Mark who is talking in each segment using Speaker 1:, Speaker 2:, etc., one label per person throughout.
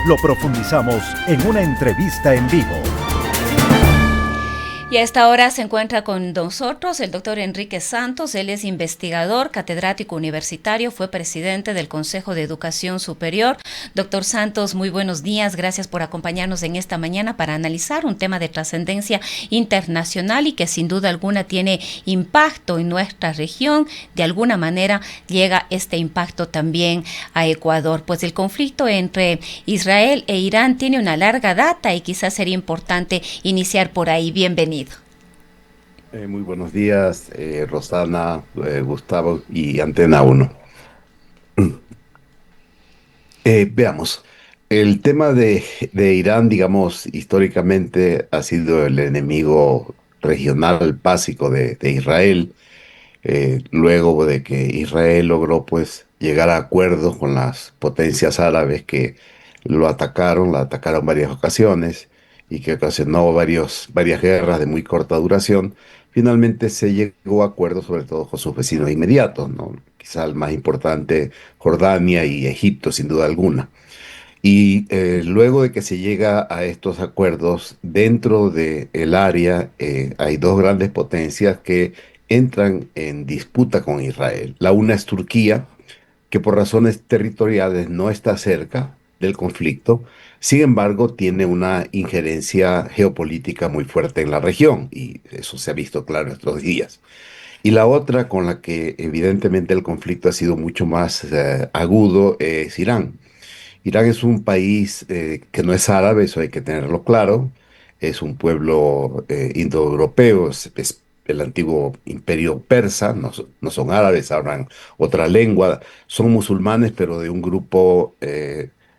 Speaker 1: Lo profundizamos en una entrevista en vivo.
Speaker 2: Y a esta hora se encuentra con nosotros el doctor Enrique Santos. Él es investigador, catedrático universitario, fue presidente del Consejo de Educación Superior. Doctor Santos, muy buenos días. Gracias por acompañarnos en esta mañana para analizar un tema de trascendencia internacional y que sin duda alguna tiene impacto en nuestra región. De alguna manera llega este impacto también a Ecuador. Pues el conflicto entre Israel e Irán tiene una larga data y quizás sería importante iniciar por ahí. Bienvenido.
Speaker 3: Muy buenos días, Rosana, Gustavo y Antena 1. Veamos, el tema de Irán, digamos, históricamente ha sido el enemigo regional básico de Israel, luego de que Israel logró pues llegar a acuerdos con las potencias árabes que la atacaron varias ocasiones y que ocasionó varias guerras de muy corta duración. Finalmente se llegó a acuerdos sobre todo con sus vecinos inmediatos, ¿no? Quizá el más importante, Jordania y Egipto, sin duda alguna. Y luego de que se llega a estos acuerdos, dentro del área hay dos grandes potencias que entran en disputa con Israel. La una es Turquía, que por razones territoriales no está cerca del conflicto, sin embargo tiene una injerencia geopolítica muy fuerte en la región, y eso se ha visto claro estos días. Y la otra con la que evidentemente el conflicto ha sido mucho más agudo es Irán. Irán es un país que no es árabe, eso hay que tenerlo claro. Es un pueblo indoeuropeo, es el antiguo imperio persa, no son árabes, hablan otra lengua. Son musulmanes, pero de un grupo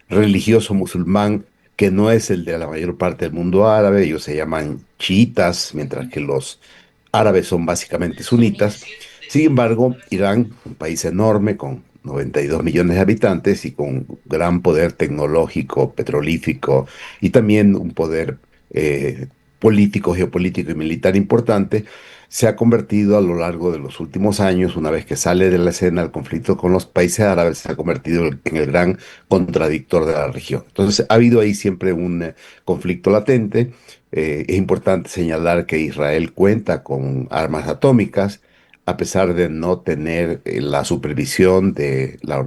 Speaker 3: religioso musulmán que no es el de la mayor parte del mundo árabe. Ellos se llaman chiitas, mientras que los árabes son básicamente sunitas. Sin embargo, Irán, un país enorme con 92 millones de habitantes y con gran poder tecnológico, petrolífico y también un poder político, geopolítico y militar importante, se ha convertido a lo largo de los últimos años, una vez que sale de la escena el conflicto con los países árabes, se ha convertido en el gran contradictor de la región. Entonces, ha habido ahí siempre un conflicto latente. Es importante señalar que Israel cuenta con armas atómicas, a pesar de no tener la supervisión de la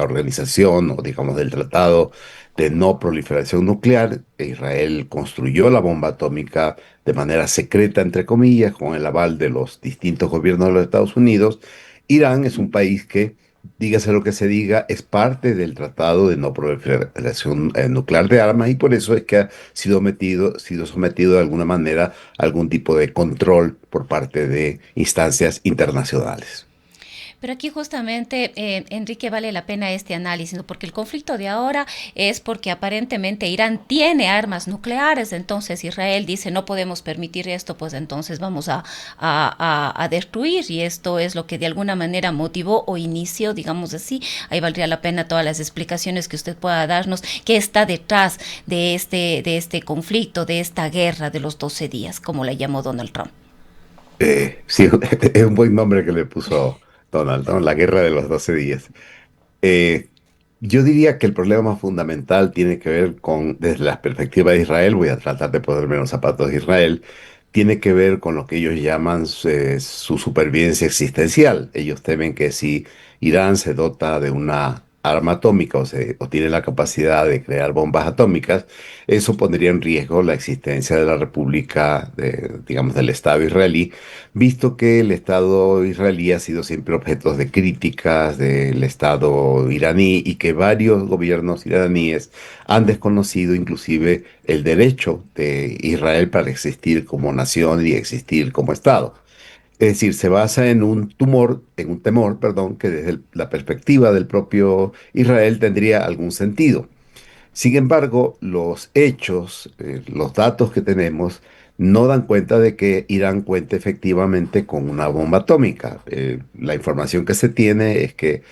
Speaker 3: organización o digamos del Tratado de No Proliferación Nuclear. Israel construyó la bomba atómica de manera secreta, entre comillas, con el aval de los distintos gobiernos de los Estados Unidos. Irán es un país que, dígase lo que se diga, es parte del Tratado de No Proliferación Nuclear de Armas, y por eso es que ha sido sometido de alguna manera a algún tipo de control por parte de instancias internacionales.
Speaker 2: Pero aquí justamente, Enrique, vale la pena este análisis, ¿no? Porque el conflicto de ahora es porque aparentemente Irán tiene armas nucleares, entonces Israel dice no podemos permitir esto, pues entonces vamos a destruir, y esto es lo que de alguna manera motivó o inició, digamos así. Ahí valdría la pena todas las explicaciones que usted pueda darnos, qué está detrás de este conflicto, de esta guerra de los 12 días, como la llamó Donald Trump.
Speaker 3: Sí, es un buen nombre que le puso Donald, ¿no? La guerra de los 12 días. Eh, yo diría que el problema más fundamental tiene que ver con, desde la perspectiva de Israel, voy a tratar de ponerme en los zapatos de Israel, tiene que ver con lo que ellos llaman su supervivencia existencial. Ellos temen que si Irán se dota de una arma atómica o tiene la capacidad de crear bombas atómicas, eso pondría en riesgo la existencia de la República, digamos, del Estado israelí, visto que el Estado israelí ha sido siempre objeto de críticas del Estado iraní y que varios gobiernos iraníes han desconocido inclusive el derecho de Israel para existir como nación y existir como Estado. Es decir, se basa en un temor, perdón, que desde la perspectiva del propio Israel tendría algún sentido. Sin embargo, los hechos, los datos que tenemos, no dan cuenta de que Irán cuente efectivamente con una bomba atómica. La información que se tiene es que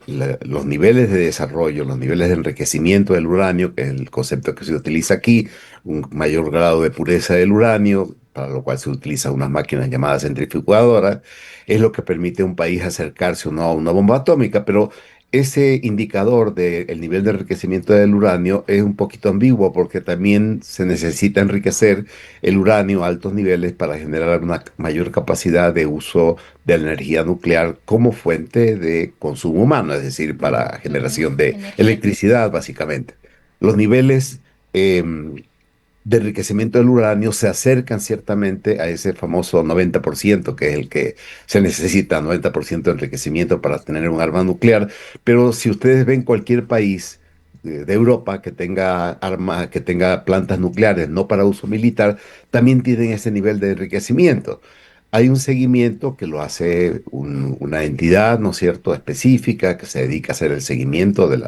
Speaker 3: los niveles de desarrollo, los niveles de enriquecimiento del uranio, que es el concepto que se utiliza aquí, un mayor grado de pureza del uranio, para lo cual se utilizan unas máquinas llamadas centrifugadoras, es lo que permite a un país acercarse o no a una bomba atómica, pero ese indicador del nivel de enriquecimiento del uranio es un poquito ambiguo porque también se necesita enriquecer el uranio a altos niveles para generar una mayor capacidad de uso de la energía nuclear como fuente de consumo humano, es decir, para
Speaker 2: Ujú,
Speaker 3: generación de
Speaker 2: energético.
Speaker 3: electricidad, básicamente. Los niveles em, de enriquecimiento del uranio se acercan ciertamente a ese famoso 90%, que es el que se necesita, 90% de enriquecimiento para tener un arma nuclear. Pero si ustedes ven cualquier país de Europa que tenga que tenga plantas nucleares no para uso militar, también tienen ese nivel de enriquecimiento. Hay un seguimiento que lo hace una entidad, ¿no es cierto?, específica, que se dedica a hacer el seguimiento del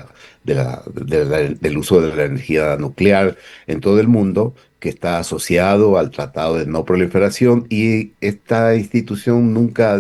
Speaker 3: uso de la energía nuclear en todo el mundo, que está asociado al Tratado de No Proliferación, y esta institución nunca ha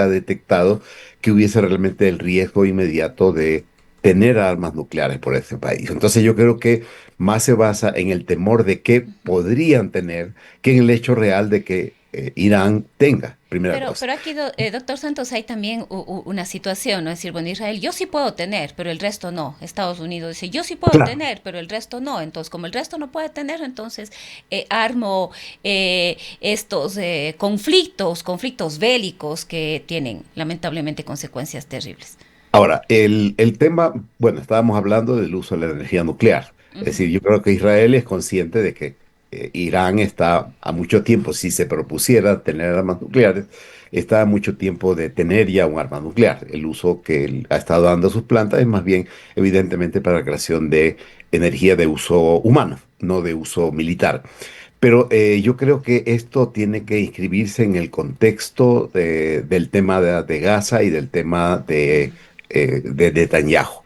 Speaker 3: detectado que hubiese realmente el riesgo inmediato de tener armas nucleares por ese país. Entonces yo creo que más se basa en el temor de que
Speaker 2: Ujú.
Speaker 3: podrían tener que en el hecho real de que Irán tenga, primera cosa.
Speaker 2: Pero aquí, doctor Santos, hay también una situación, ¿no? Es decir, bueno, Israel, yo sí puedo tener, pero el resto no. Estados Unidos dice, yo sí puedo
Speaker 3: Claro.
Speaker 2: tener, pero el resto no. Entonces, como el resto no puede tener, entonces armo estos conflictos bélicos que tienen lamentablemente consecuencias terribles.
Speaker 3: Ahora, el tema, bueno, estábamos hablando del uso de la energía nuclear. Es
Speaker 2: Ujú,
Speaker 3: decir, yo creo que Israel es consciente de que Irán está a mucho tiempo, si se propusiera tener armas nucleares, está a mucho tiempo de tener ya un arma nuclear. El uso que él ha estado dando a sus plantas es más bien, evidentemente, para la creación de energía de uso humano, no de uso militar. Pero yo creo que esto tiene que inscribirse en el contexto del tema de Gaza y del tema de Netanyahu.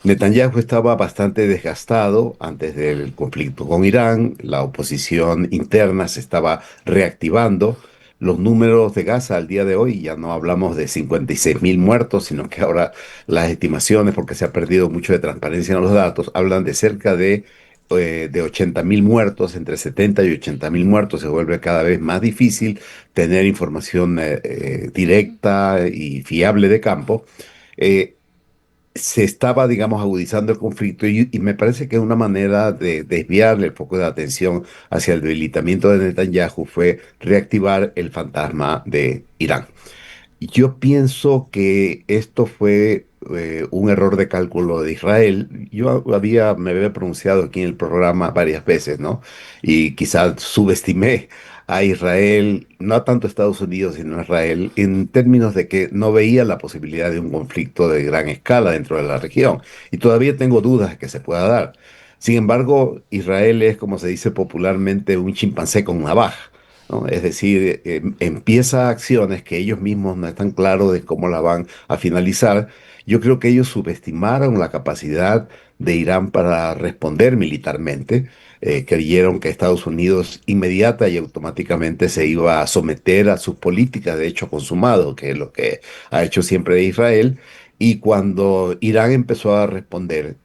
Speaker 3: Netanyahu estaba bastante desgastado antes del conflicto con Irán, la oposición interna se estaba reactivando. Los números de Gaza al día de hoy, ya no hablamos de 56.000 muertos, sino que ahora las estimaciones, porque se ha perdido mucho de transparencia en los datos, hablan de cerca de 80.000 muertos, entre 70 y 80.000 muertos. Se vuelve cada vez más difícil tener información directa y fiable de campo. Eh, Se estaba, digamos, agudizando el conflicto y me parece que una manera de desviarle el foco de atención hacia el debilitamiento de Netanyahu fue reactivar el fantasma de Irán. Yo pienso que esto fue un error de cálculo de Israel. Me había pronunciado aquí en el programa varias veces, ¿no? Y quizás subestimé a Israel, no a tanto Estados Unidos, sino a Israel, en términos de que no veía la posibilidad de un conflicto de gran escala dentro de la región. Y todavía tengo dudas de que se pueda dar. Sin embargo, Israel es, como se dice popularmente, un chimpancé con navaja. ¿No? Es decir, empieza acciones que ellos mismos no están claros de cómo la van a finalizar. Yo creo que ellos subestimaron la capacidad de Irán para responder militarmente. Creyeron que Estados Unidos inmediata y automáticamente se iba a someter a sus políticas de hecho consumado, que es lo que ha hecho siempre Israel. Y cuando Irán empezó a responder,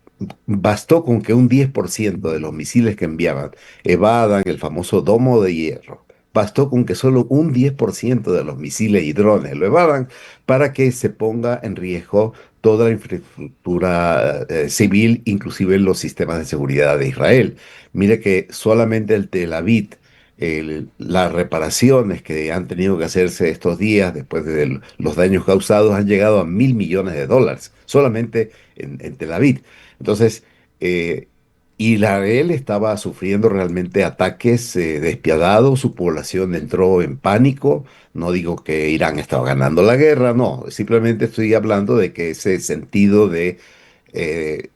Speaker 3: bastó con que un 10% de los misiles que enviaban evadan el famoso domo de hierro. Bastó con que solo un 10% de los misiles y drones lo evadan para que se ponga en riesgo toda la infraestructura civil, inclusive los sistemas de seguridad de Israel. Mire que solamente el Tel Aviv, las reparaciones que han tenido que hacerse estos días después de los daños causados han llegado a $1.000 millones, solamente en Tel Aviv. Entonces, eh, Israel estaba sufriendo realmente ataques despiadados, su población entró en pánico. No digo que Irán estaba ganando la guerra, no, simplemente estoy hablando de que ese sentido de, eh,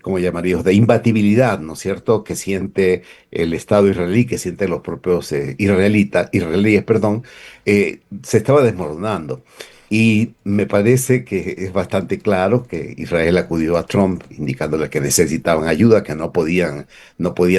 Speaker 3: ¿cómo llamaríamos?, de imbatibilidad, ¿no es cierto?, que siente el Estado israelí, que sienten los propios israelíes, perdón, se estaba desmoronando. Y me parece que es bastante claro que Israel acudió a Trump indicándole que necesitaban ayuda, que no podían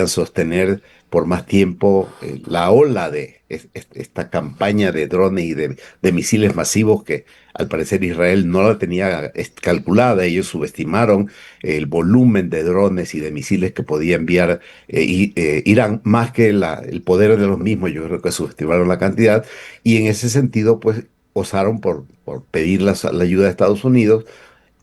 Speaker 3: sostener por más tiempo la ola de esta campaña de drones y de misiles masivos que al parecer Israel no la tenía calculada. Ellos subestimaron el volumen de drones y de misiles que podía enviar Irán, más que el poder de los mismos. Yo creo que subestimaron la cantidad y en ese sentido, pues osaron por pedir la ayuda de Estados Unidos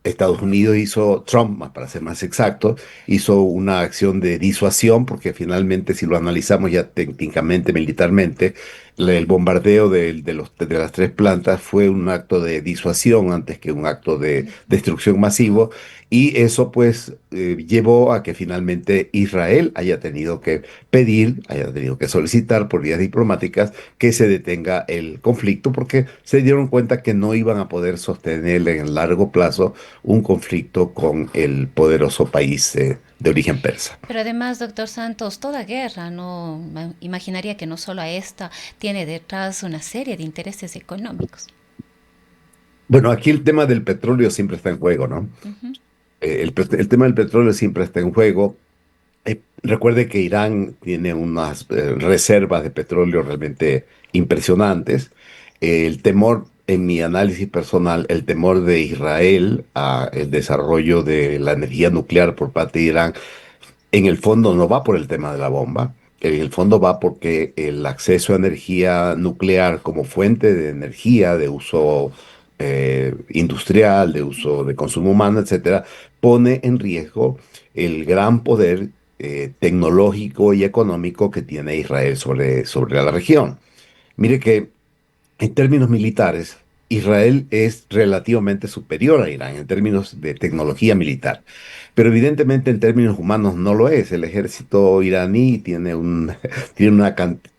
Speaker 3: Estados Unidos hizo, Trump, para ser más exacto, hizo una acción de disuasión, porque finalmente, si lo analizamos ya técnicamente, militarmente, el bombardeo de las tres plantas fue un acto de disuasión antes que un acto de destrucción masivo, y eso pues llevó a que finalmente Israel haya tenido que pedir, haya tenido que solicitar por vías diplomáticas que se detenga el conflicto, porque se dieron cuenta que no iban a poder sostener en el largo plazo un conflicto con el poderoso país de origen persa.
Speaker 2: Pero además, doctor Santos, toda guerra, no imaginaría que no solo a esta tiene detrás una serie de intereses económicos.
Speaker 3: Bueno, aquí el tema del petróleo siempre está en juego, ¿no?
Speaker 2: Ujú.
Speaker 3: El tema del petróleo siempre está en juego. Recuerde que Irán tiene unas reservas de petróleo realmente impresionantes. El temor, en mi análisis personal, el temor de Israel a el desarrollo de la energía nuclear por parte de Irán en el fondo no va por el tema de la bomba, en el fondo va porque el acceso a energía nuclear como fuente de energía de uso industrial, de uso de consumo humano, etcétera, pone en riesgo el gran poder tecnológico y económico que tiene Israel sobre la región. Mire que en términos militares, Israel es relativamente superior a Irán en términos de tecnología militar, pero evidentemente en términos humanos no lo es. El ejército iraní tiene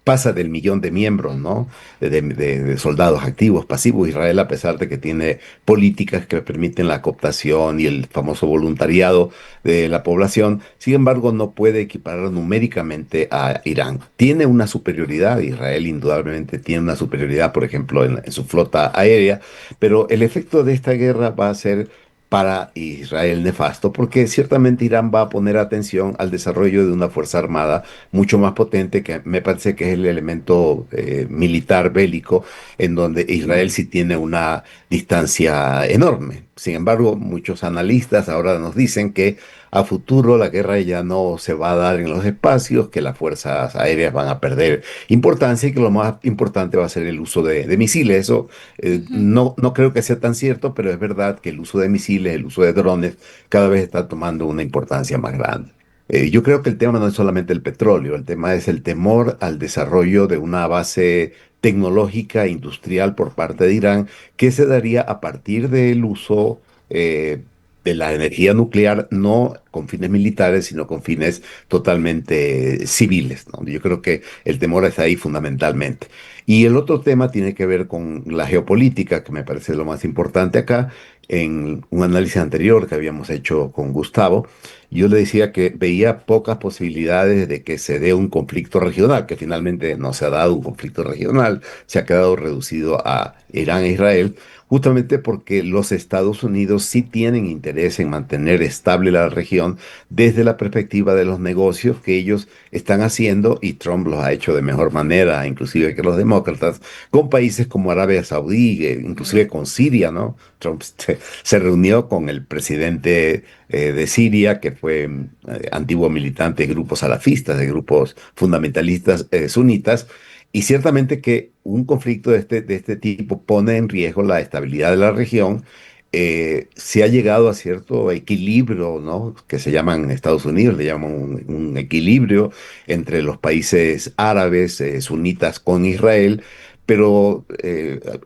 Speaker 3: pasa del millón de miembros, ¿no? De soldados activos, pasivos. Israel, a pesar de que tiene políticas que permiten la cooptación y el famoso voluntariado de la población, sin embargo, no puede equiparar numéricamente a Irán. Tiene una superioridad, Israel indudablemente tiene una superioridad, por ejemplo, en su flota aérea, pero el efecto de esta guerra va a ser para Israel nefasto, porque ciertamente Irán va a poner atención al desarrollo de una fuerza armada mucho más potente, que me parece que es el elemento militar bélico, en donde Israel sí tiene una distancia enorme. Sin embargo, muchos analistas ahora nos dicen que a futuro la guerra ya no se va a dar en los espacios, que las fuerzas aéreas van a perder importancia y que lo más importante va a ser el uso de misiles. Eso
Speaker 2: Ujú.
Speaker 3: no creo que sea tan cierto, pero es verdad que el uso de misiles, el uso de drones, cada vez está tomando una importancia más grande. Yo creo que el tema no es solamente el petróleo, el tema es el temor al desarrollo de una base tecnológica e industrial por parte de Irán que se daría a partir del uso de la energía nuclear, no con fines militares, sino con fines totalmente civiles, ¿no? Yo creo que el temor está ahí fundamentalmente. Y el otro tema tiene que ver con la geopolítica, que me parece lo más importante acá. En un análisis anterior que habíamos hecho con Gustavo, yo le decía que veía pocas posibilidades de que se dé un conflicto regional, que finalmente no se ha dado un conflicto regional, se ha quedado reducido a Irán e Israel, justamente porque los Estados Unidos sí tienen interés en mantener estable la región desde la perspectiva de los negocios que ellos están haciendo, y Trump los ha hecho de mejor manera, inclusive que los demócratas, con países como Arabia Saudí, inclusive con Siria, ¿no? Trump se reunió con el presidente de Siria, que fue antiguo militante de grupos salafistas, de grupos fundamentalistas sunitas, y ciertamente que un conflicto de este tipo pone en riesgo la estabilidad de la región. Se ha llegado a cierto equilibrio, ¿no? Que se llaman en Estados Unidos, le llaman un equilibrio entre los países árabes, sunitas con Israel, pero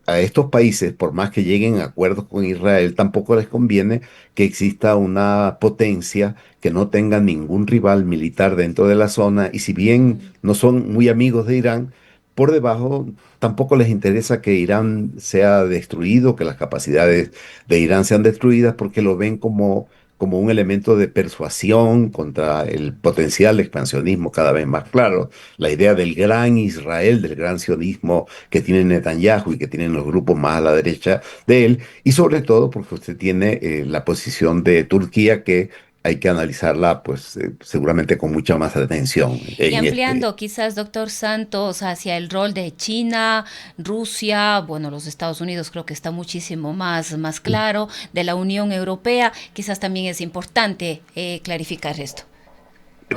Speaker 3: a estos países, por más que lleguen a acuerdos con Israel, tampoco les conviene que exista una potencia que no tenga ningún rival militar dentro de la zona, y si bien
Speaker 2: Mm.
Speaker 3: no son muy amigos de Irán, por debajo tampoco les interesa que Irán sea destruido, que las capacidades de Irán sean destruidas, porque lo ven como un elemento de persuasión contra el potencial expansionismo cada vez más claro. La idea del gran Israel, del gran sionismo que tiene Netanyahu y que tienen los grupos más a la derecha de él, y sobre todo porque usted tiene la posición de Turquía, que hay que analizarla pues seguramente con mucha más atención
Speaker 2: Y
Speaker 3: en este.
Speaker 2: ampliando quizás, doctor Santos, hacia el rol de China, Rusia, bueno, los Estados Unidos creo que está muchísimo más claro, de la Unión Europea, quizás también es importante clarificar esto.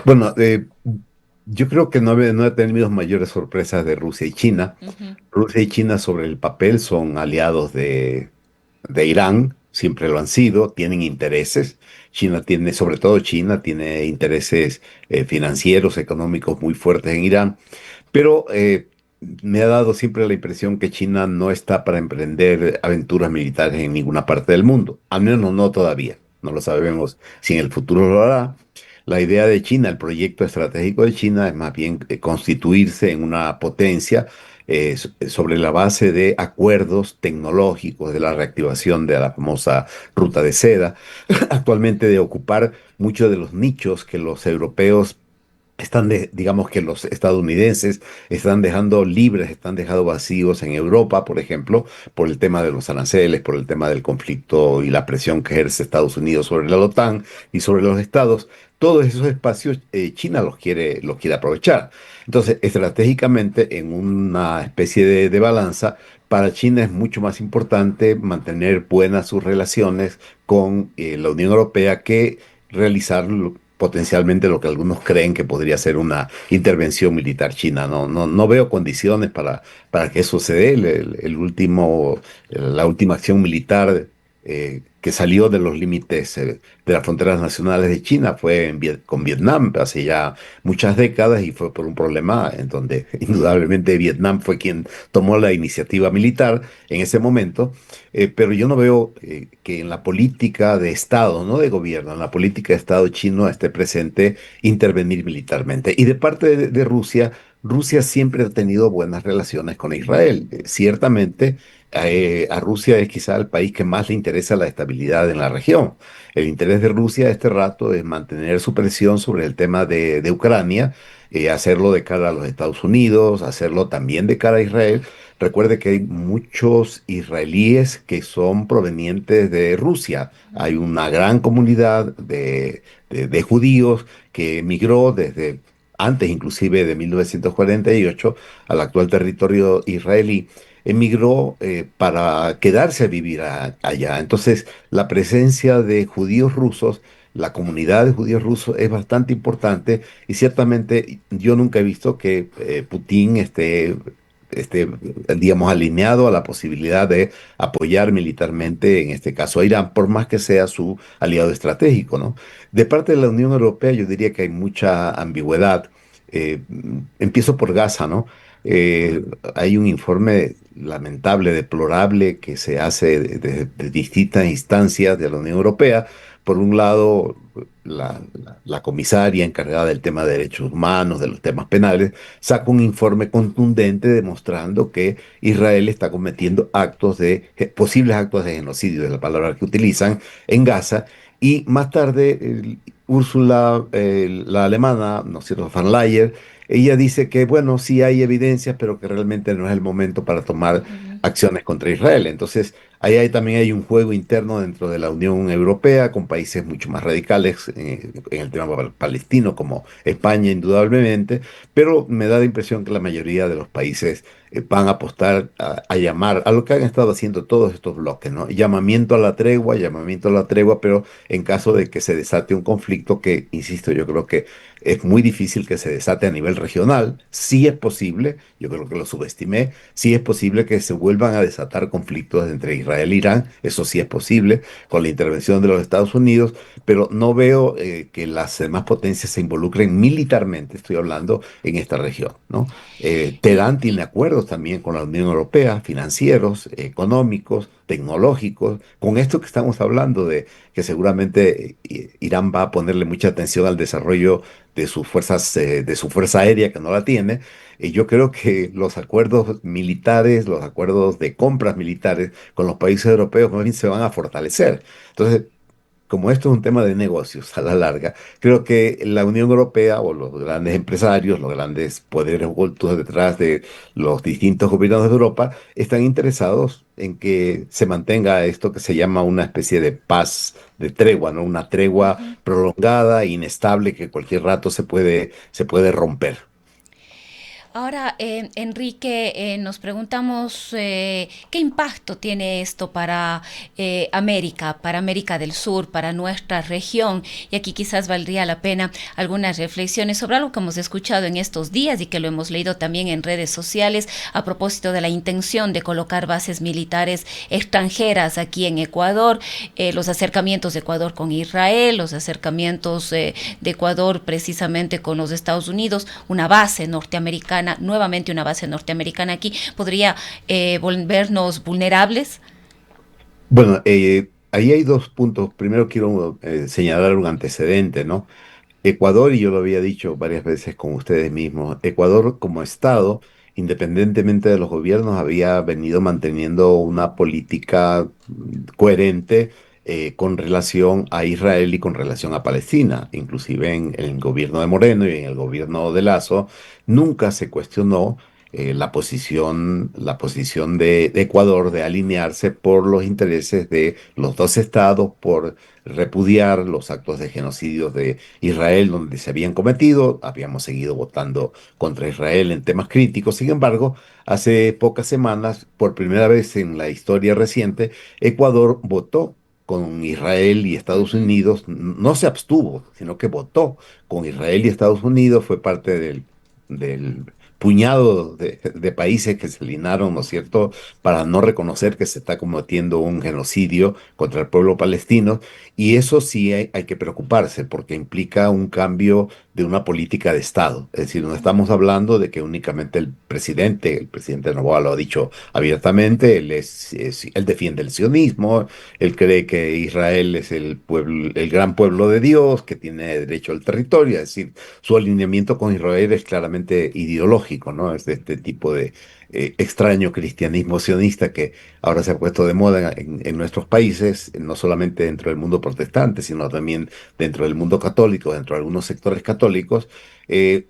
Speaker 3: Bueno, yo creo que no he tenido mayores sorpresas de Rusia y China.
Speaker 2: Ujú.
Speaker 3: Rusia y China sobre el papel son aliados de Irán. siempre lo han sido, tienen intereses. China tiene, sobre todo China, tiene intereses financieros, económicos muy fuertes en Irán, pero me ha dado siempre la impresión que China no está para emprender aventuras militares en ninguna parte del mundo, al menos no todavía. No lo sabemos si en el futuro lo hará. La idea de China, el proyecto estratégico de China es más bien constituirse en una potencia sobre la base de acuerdos tecnológicos, de la reactivación de la famosa ruta de seda, actualmente de ocupar muchos de los nichos que los europeos digamos que los estadounidenses están dejando libres, están dejando vacíos en Europa, por ejemplo, por el tema de los aranceles, por el tema del conflicto y la presión que ejerce Estados Unidos sobre la OTAN y sobre los estados. Todos esos espacios China los quiere aprovechar. Entonces, estratégicamente, en una especie de balanza, para China es mucho más importante mantener buenas sus relaciones con la Unión Europea que realizar potencialmente lo que algunos creen que podría ser una intervención militar china. No veo condiciones para que eso se dé. La última acción militar que salió de los límites de las fronteras nacionales de China fue con Vietnam hace ya muchas décadas y fue por un problema en donde indudablemente Vietnam fue quien tomó la iniciativa militar en ese momento, pero yo no veo que en la política de Estado, no de gobierno, en la política de Estado chino esté presente intervenir militarmente. Y de parte de Rusia, Rusia siempre ha tenido buenas relaciones con Israel. Ciertamente, a Rusia es quizá el país que más le interesa la estabilidad en la región. El interés de Rusia a este rato es mantener su presión sobre el tema de Ucrania, hacerlo de cara a los Estados Unidos, hacerlo también de cara a Israel. Recuerde que hay muchos israelíes que son provenientes de Rusia. Hay una gran comunidad de judíos que emigró desde antes inclusive de 1948 al actual territorio israelí. Emigró para quedarse a vivir allá. Entonces, la presencia de judíos rusos, la comunidad de judíos rusos es bastante importante y ciertamente yo nunca he visto que Putin digamos, alineado a la posibilidad de apoyar militarmente, en este caso a Irán, por más que sea su aliado estratégico, ¿no? De parte de la Unión Europea, yo diría que hay mucha ambigüedad. Empiezo por Gaza, ¿no? Eh, Hay un informe lamentable, deplorable, que se hace de distintas instancias de la Unión Europea. Por un lado, la comisaria encargada del tema de derechos humanos, de los temas penales, saca un informe contundente demostrando que Israel está cometiendo posibles actos de genocidio, es la palabra que utilizan, en Gaza. Y más tarde, Úrsula, la alemana, ¿no es cierto?, von Leyen, ella dice que, bueno, sí hay evidencias, pero que realmente no es el momento para tomar
Speaker 2: Ujú.
Speaker 3: acciones contra Israel. Entonces, también hay un juego interno dentro de la Unión Europea con países mucho más radicales en el tema palestino, como España, indudablemente, pero me da la impresión que la mayoría de los países van a apostar a llamar a lo que han estado haciendo todos estos bloques, ¿no? Llamamiento a la tregua, pero en caso de que se desate un conflicto que, insisto, yo creo que es muy difícil que se desate a nivel regional. Sí es posible, yo creo que lo subestimé, sí es posible que se vuelvan a desatar conflictos entre Israel e Irán, eso sí es posible, con la intervención de los Estados Unidos, pero no veo que las demás potencias se involucren militarmente, estoy hablando, en esta región, ¿no? Teherán tiene acuerdos también con la Unión Europea, financieros, económicos, tecnológicos, con esto que estamos hablando de que seguramente Irán va a ponerle mucha atención al desarrollo de sus fuerzas, de su fuerza aérea, que no la tiene. Y yo creo que los acuerdos militares, los acuerdos de compras militares con los países europeos más bien se van a fortalecer. Entonces, como esto es un tema de negocios a la larga, creo que la Unión Europea o los grandes empresarios, los grandes poderes ocultos detrás de los distintos gobiernos de Europa, están interesados en que se mantenga esto que se llama una especie de paz, de tregua, ¿no? Una tregua
Speaker 2: Ujú.
Speaker 3: prolongada, inestable, que cualquier rato se puede romper.
Speaker 2: Ahora, Enrique, nos preguntamos qué impacto tiene esto para para América del Sur, para nuestra región. Y aquí quizás valdría la pena algunas reflexiones sobre algo que hemos escuchado en estos días y que lo hemos leído también en redes sociales a propósito de la intención de colocar bases militares extranjeras aquí en Ecuador, los acercamientos de Ecuador con Israel, los acercamientos de Ecuador precisamente con los Estados Unidos, una base norteamericana, nuevamente una base norteamericana aquí, podría volvernos vulnerables.
Speaker 3: Bueno, ahí hay dos puntos. Primero quiero señalar un antecedente, ¿no? Ecuador, y yo lo había dicho varias veces con ustedes mismos, Ecuador como Estado, independientemente de los gobiernos, había venido manteniendo una política coherente con relación a Israel y con relación a Palestina. Inclusive en el gobierno de Moreno y en el gobierno de Lazo, nunca se cuestionó la posición de Ecuador de alinearse por los intereses de los dos estados, por repudiar los actos de genocidio de Israel donde se habían cometido. Habíamos seguido votando contra Israel en temas críticos. Sin embargo, hace pocas semanas, por primera vez en la historia reciente, Ecuador votó con Israel y Estados
Speaker 2: Ujú.
Speaker 3: Unidos. No se abstuvo, sino que votó con Israel y Estados Unidos. Fue parte del puñado de países que se alinearon, ¿no es cierto?, para no reconocer que se está cometiendo un genocidio contra el pueblo palestino. Y eso sí hay que preocuparse porque implica un cambio de una política de Estado. Es decir, no estamos hablando de que únicamente el presidente Noboa lo ha dicho abiertamente. Él defiende el sionismo. Él cree que Israel es el pueblo, el gran pueblo de Dios, que tiene derecho al territorio. Es decir, su alineamiento con Israel es claramente ideológico, ¿no? Es de este tipo de extraño cristianismo sionista que ahora se ha puesto de moda en nuestros países, no solamente dentro del mundo protestante, sino también dentro del mundo católico, dentro de algunos sectores católicos. eh,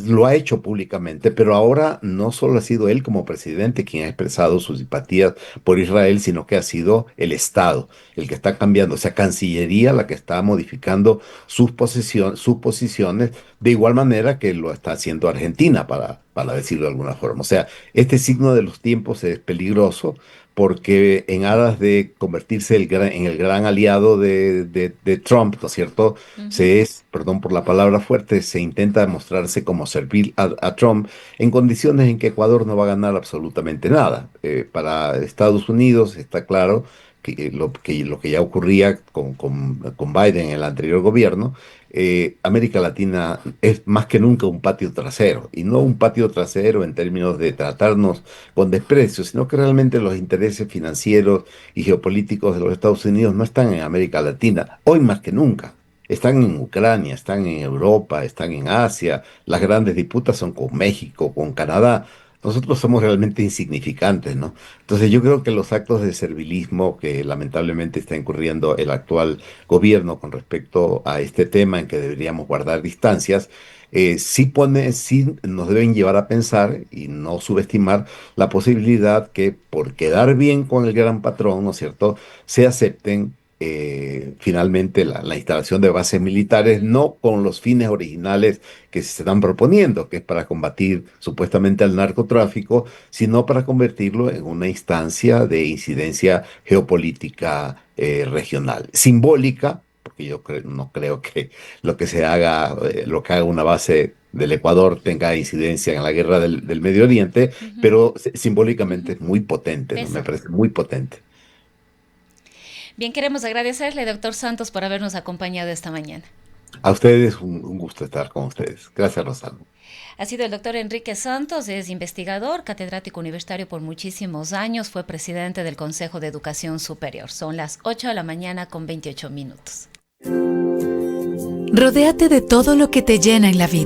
Speaker 3: lo ha hecho públicamente, pero ahora no solo ha sido él como presidente quien ha expresado sus simpatías por Israel, sino que ha sido el Estado el que está cambiando, o sea, Cancillería la que está modificando sus posiciones, de igual manera que lo está haciendo Argentina, para decirlo de alguna forma. O sea, este signo de los tiempos es peligroso porque en aras de convertirse en el gran aliado de Trump, ¿no es cierto?
Speaker 2: Ujú.
Speaker 3: Perdón por la palabra fuerte, se intenta mostrarse como servir a Trump en condiciones en que Ecuador no va a ganar absolutamente nada. Para Estados Unidos está claro que lo que ya ocurría con Biden en el anterior gobierno. América Latina es más que nunca un patio trasero, y no un patio trasero en términos de tratarnos con desprecio, sino que realmente los intereses financieros y geopolíticos de los Estados Unidos no están en América Latina, hoy más que nunca. Están en Ucrania, están en Europa, están en Asia. Las grandes disputas son con México, con Canadá. Nosotros somos realmente insignificantes, ¿no? Entonces yo creo que los actos de servilismo que lamentablemente está incurriendo el actual gobierno con respecto a este tema en que deberíamos guardar distancias, sí nos deben llevar a pensar y no subestimar la posibilidad que por quedar bien con el gran patrón, ¿no es cierto?, se acepten finalmente la instalación de bases militares, no con los fines originales que se están proponiendo, que es para combatir supuestamente al narcotráfico, sino para convertirlo en una instancia de incidencia geopolítica regional, simbólica, porque no creo que lo que haga una base del Ecuador tenga incidencia en la guerra del Medio Oriente,
Speaker 2: Ujú.
Speaker 3: pero simbólicamente
Speaker 2: Ujú.
Speaker 3: es muy potente, ¿no? Me
Speaker 2: Pesa.
Speaker 3: parece muy potente.
Speaker 2: Bien, queremos agradecerle, doctor Santos, por habernos acompañado esta mañana.
Speaker 3: A ustedes, un gusto estar con ustedes. Gracias, Rosalba.
Speaker 2: Ha sido el doctor Enrique Santos, es investigador, catedrático universitario por muchísimos años, fue presidente del Consejo de Educación Superior. Son las 8 de la mañana con 28 minutos.
Speaker 4: Rodéate de todo lo que te llena en la vida.